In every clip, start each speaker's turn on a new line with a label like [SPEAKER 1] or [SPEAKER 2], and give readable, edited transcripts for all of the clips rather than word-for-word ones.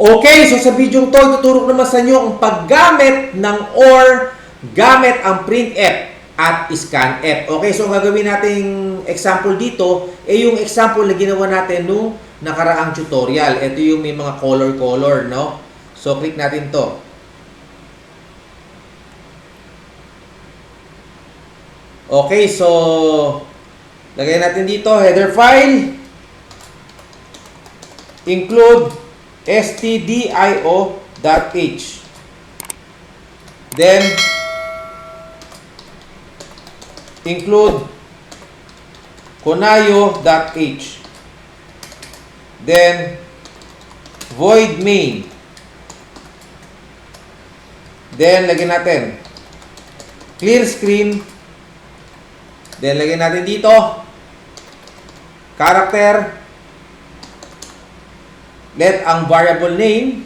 [SPEAKER 1] Okay, so sa video to, ituturo ko naman sa inyo ang paggamit ng OR gamit ang PRINTF at SCANF. Okay, so ang gagawin nating example dito ay yung example na ginawa natin nung nakaraang tutorial. Ito yung may mga color, no? So, click natin to. Okay, so lagay natin dito, header file, include stdio.h. Then, include kunayo.h. Then, void main. Then, lagyan natin clear screen. Then, lagyan natin dito character. Let ang variable name.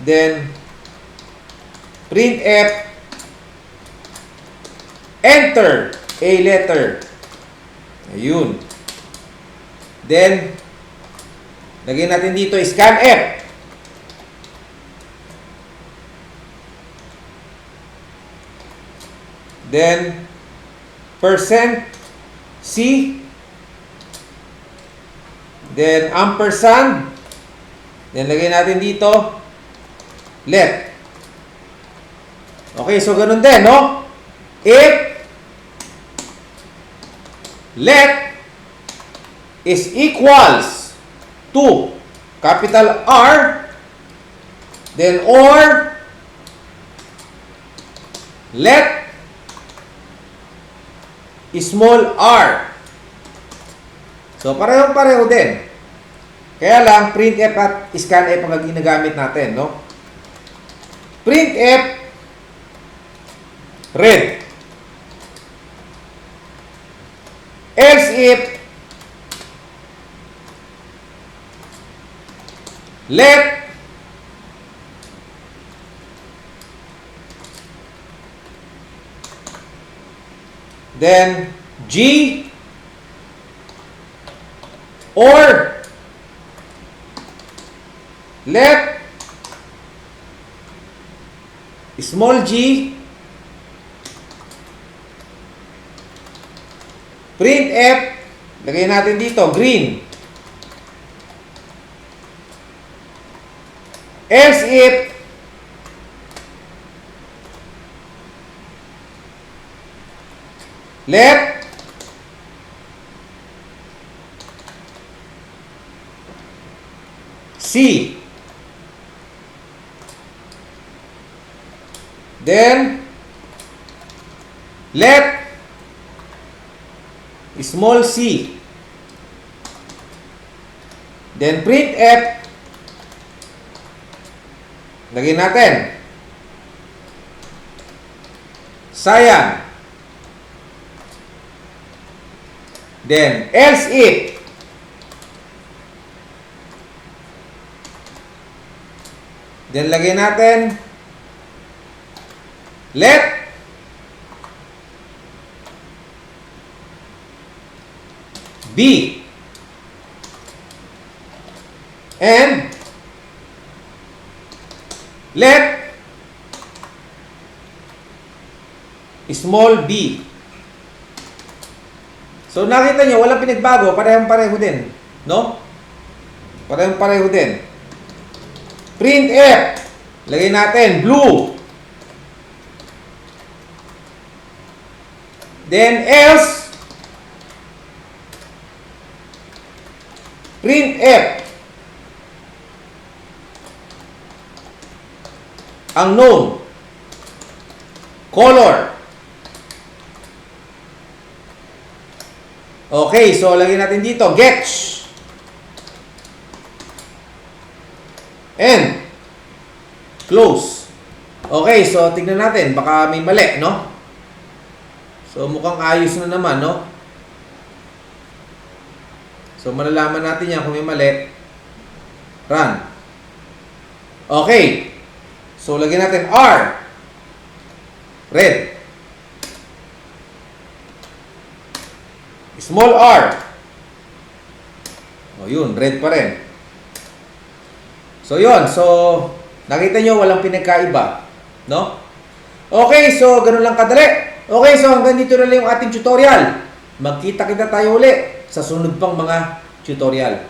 [SPEAKER 1] Then, printf. Enter a letter. Ayun. Then, lagyan natin dito scanf. Then, %C. Then, ampersand. Then, lagyan natin dito let. Okay, so ganun din, no? If let is equals to capital R, then or let small r. So, pareho-pareho din. Kaya lang, printf at scanf ang ginagamit natin, no? Printf, red. Else if, let, then G, or let small g, printf, lagay natin dito green. Else if, let C. Then, let small c. Then, printf. Lagyan natin cyan. Then, else if. Then, lagyan natin let B. And let small b. So, nakita nyo, walang pinagbago. Parehong-pareho din. No? Parehong-pareho din. Printf. Lagay natin blue. Then, else printf unknown color. Okay, so lagyan natin dito getch and close. Okay, so tignan natin, baka may mali, no? So mukhang ayos na naman, no? So malalaman natin yan kung may mali. Run. Okay. So lagyan natin R. Red. Small r. O yun, red pa rin. So, yun. So, nakita nyo, walang pinagkaiba. No? Okay, so, ganun lang kadali. Okay, so, hanggang dito na lang yung ating tutorial. Magkita-kita tayo uli sa sunod pang mga tutorial.